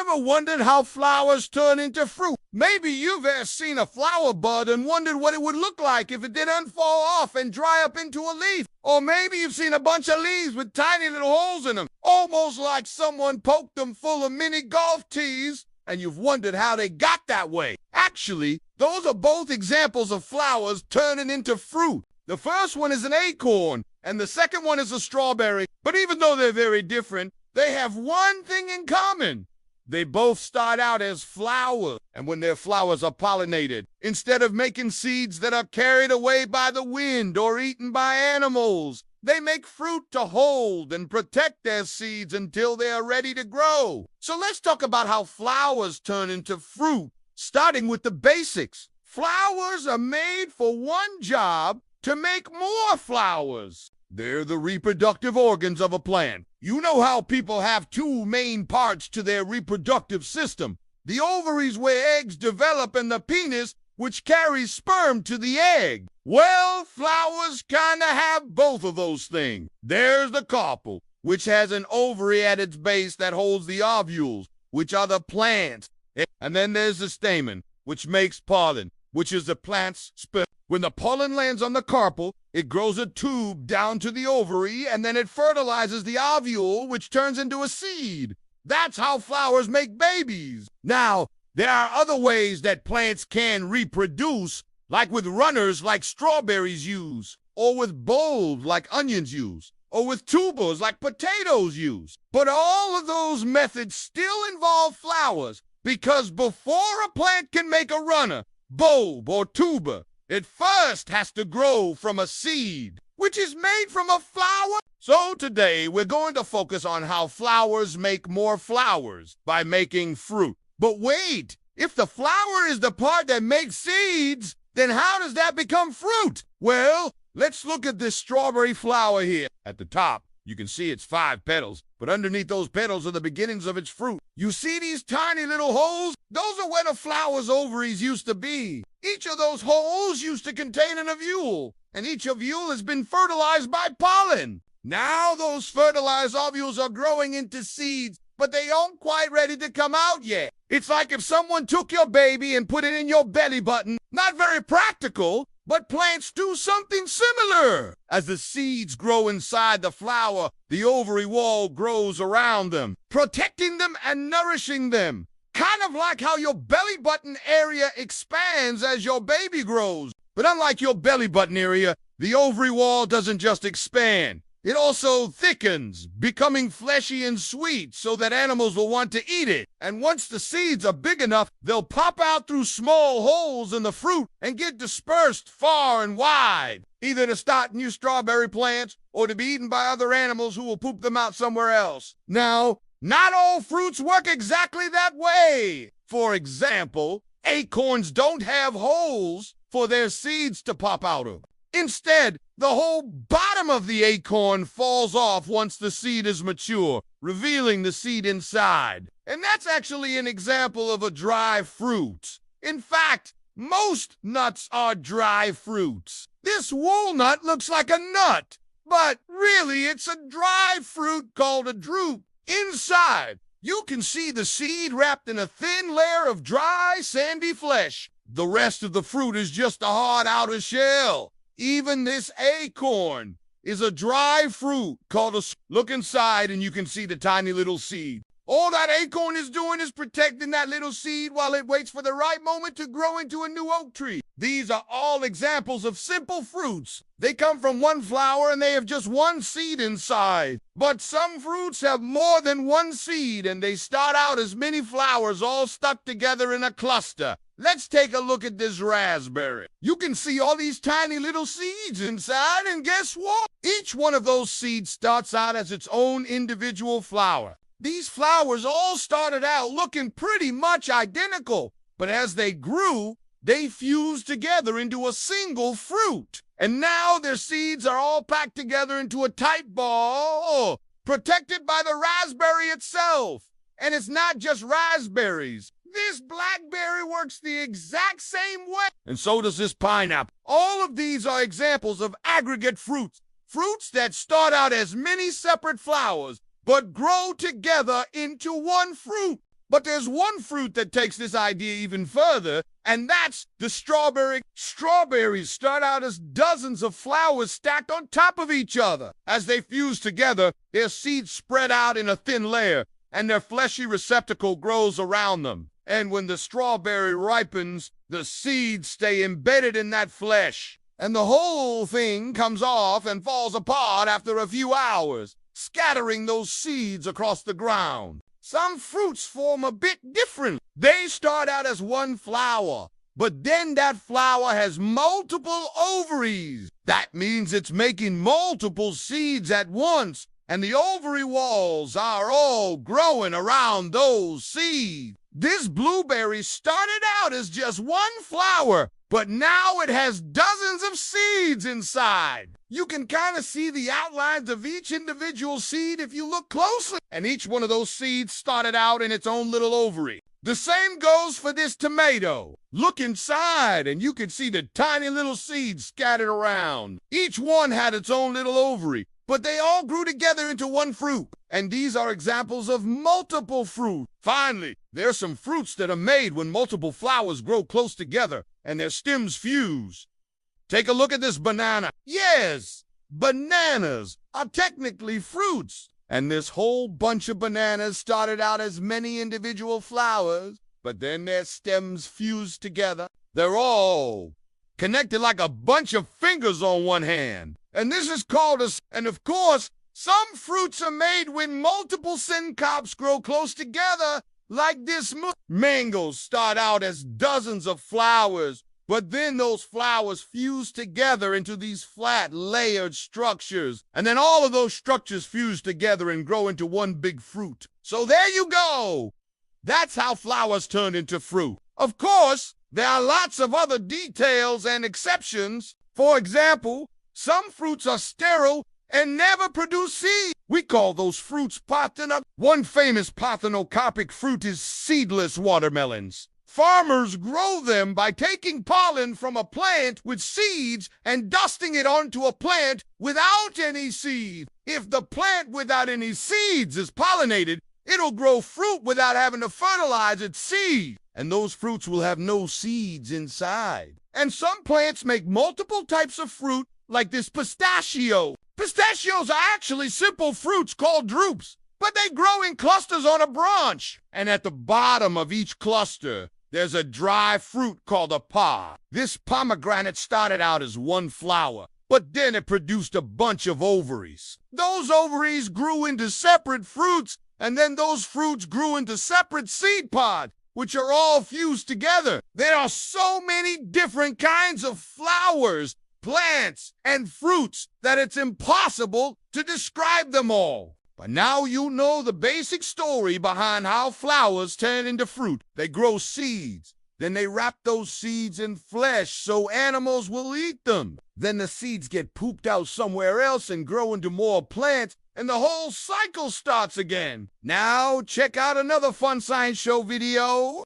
Ever wondered how flowers turn into fruit? Maybe you've seen a flower bud and wondered what it would look like if it didn't fall off and dry up into a leaf. Or maybe you've seen a bunch of leaves with tiny little holes in them, almost like someone poked them full of mini golf tees, and you've wondered how they got that way. Actually, those are both examples of flowers turning into fruit. The first one is an acorn, and the second one is a strawberry. But even though they're very different, they have one thing in common. They both start out as flowers, and when their flowers are pollinated, instead of making seeds that are carried away by the wind or eaten by animals, they make fruit to hold and protect their seeds until they are ready to grow. So let's talk about how flowers turn into fruit, starting with the basics. Flowers are made for one job: to make more flowers. They're the reproductive organs of a plant. You know how people have two main parts to their reproductive system: the ovaries where eggs develop and the penis which carries sperm to the egg. Well, flowers kinda have both of those things. There's the carpel, which has an ovary at its base that holds the ovules, which are the plants. And then there's the stamen, which makes pollen, which is the plant's sperm. When the pollen lands on the carpel, it grows a tube down to the ovary, and then it fertilizes the ovule, which turns into a seed. That's how flowers make babies. Now, there are other ways that plants can reproduce, like with runners like strawberries use, or with bulbs like onions use, or with tubers like potatoes use. But all of those methods still involve flowers, because before a plant can make a runner, bulb, or tuber, it first has to grow from a seed, which is made from a flower. So today we're going to focus on how flowers make more flowers by making fruit. But wait, if the flower is the part that makes seeds, then how does that become fruit? Well, let's look at this strawberry flower here. At the top, you can see its 5 petals, but underneath those petals are the beginnings of its fruit. You see these tiny little holes? Those are where the flower's ovaries used to be. Each of those holes used to contain an ovule, and each ovule has been fertilized by pollen. Now those fertilized ovules are growing into seeds, but they aren't quite ready to come out yet. It's like if someone took your baby and put it in your belly button. Not very practical, but plants do something similar. As the seeds grow inside the flower, the ovary wall grows around them, protecting them and nourishing them. Kind of like how your belly button area expands as your baby grows. But unlike your belly button area, the ovary wall doesn't just expand. It also thickens, becoming fleshy and sweet so that animals will want to eat it. And once the seeds are big enough, they'll pop out through small holes in the fruit and get dispersed far and wide, either to start new strawberry plants or to be eaten by other animals who will poop them out somewhere else. Now, not all fruits work exactly that way. For example, acorns don't have holes for their seeds to pop out of. Instead, the whole bottom of the acorn falls off once the seed is mature, revealing the seed inside. And that's actually an example of a dry fruit. In fact, most nuts are dry fruits. This walnut looks like a nut, but really it's a dry fruit called a drupe. Inside, you can see the seed wrapped in a thin layer of dry, sandy flesh. The rest of the fruit is just a hard outer shell. Even this acorn is a dry fruit called a... Look inside and you can see the tiny little seed. All that acorn is doing is protecting that little seed while it waits for the right moment to grow into a new oak tree. These are all examples of simple fruits. They come from one flower and they have just one seed inside. But some fruits have more than one seed and they start out as many flowers all stuck together in a cluster. Let's take a look at this raspberry. You can see all these tiny little seeds inside, and guess what? Each one of those seeds starts out as its own individual flower. These flowers all started out looking pretty much identical, but as they grew, they fused together into a single fruit. And now their seeds are all packed together into a tight ball, protected by the raspberry itself. And it's not just raspberries. This blackberry works the exact same way. And so does this pineapple. All of these are examples of aggregate fruits. Fruits that start out as many separate flowers, but grow together into one fruit. But there's one fruit that takes this idea even further, and that's the strawberry. Strawberries start out as dozens of flowers stacked on top of each other. As they fuse together, their seeds spread out in a thin layer, and their fleshy receptacle grows around them. And when the strawberry ripens, the seeds stay embedded in that flesh, and the whole thing comes off and falls apart after a few hours, scattering those seeds across the ground. Some fruits form a bit different. They start out as one flower, but then that flower has multiple ovaries. That means it's making multiple seeds at once, and the ovary walls are all growing around those seeds. This blueberry started out as just one flower, but now it has dozens of seeds inside. You can kind of see the outlines of each individual seed if you look closely. And each one of those seeds started out in its own little ovary. The same goes for this tomato. Look inside and you can see the tiny little seeds scattered around. Each one had its own little ovary, but they all grew together into one fruit. And these are examples of multiple fruit. Finally, there's some fruits that are made when multiple flowers grow close together and their stems fuse. Take a look at this banana. Yes, bananas are technically fruits. And this whole bunch of bananas started out as many individual flowers, but then their stems fused together. They're all connected like a bunch of fingers on one hand. And this is called a... And of course, some fruits are made when multiple syncops grow close together, like this. Mangoes start out as dozens of flowers, but then those flowers fuse together into these flat, layered structures. And then all of those structures fuse together and grow into one big fruit. So there you go. That's how flowers turn into fruit. Of course, there are lots of other details and exceptions. For example, some fruits are sterile and never produce seed. We call those fruits partheno. One famous parthenocarpic fruit is seedless watermelons. Farmers grow them by taking pollen from a plant with seeds and dusting it onto a plant without any seed. If the plant without any seeds is pollinated, it'll grow fruit without having to fertilize its seed. And those fruits will have no seeds inside. And some plants make multiple types of fruit, like this pistachio. Pistachios are actually simple fruits called drupes, but they grow in clusters on a branch. And at the bottom of each cluster, there's a dry fruit called a pod. This pomegranate started out as one flower, but then it produced a bunch of ovaries. Those ovaries grew into separate fruits, and then those fruits grew into separate seed pods, which are all fused together. There are so many different kinds of flowers, plants, and fruits that it's impossible to describe them all. But now you know the basic story behind how flowers turn into fruit. They grow seeds. Then they wrap those seeds in flesh so animals will eat them. Then the seeds get pooped out somewhere else and grow into more plants, and the whole cycle starts again. Now check out another Fun Science Show video.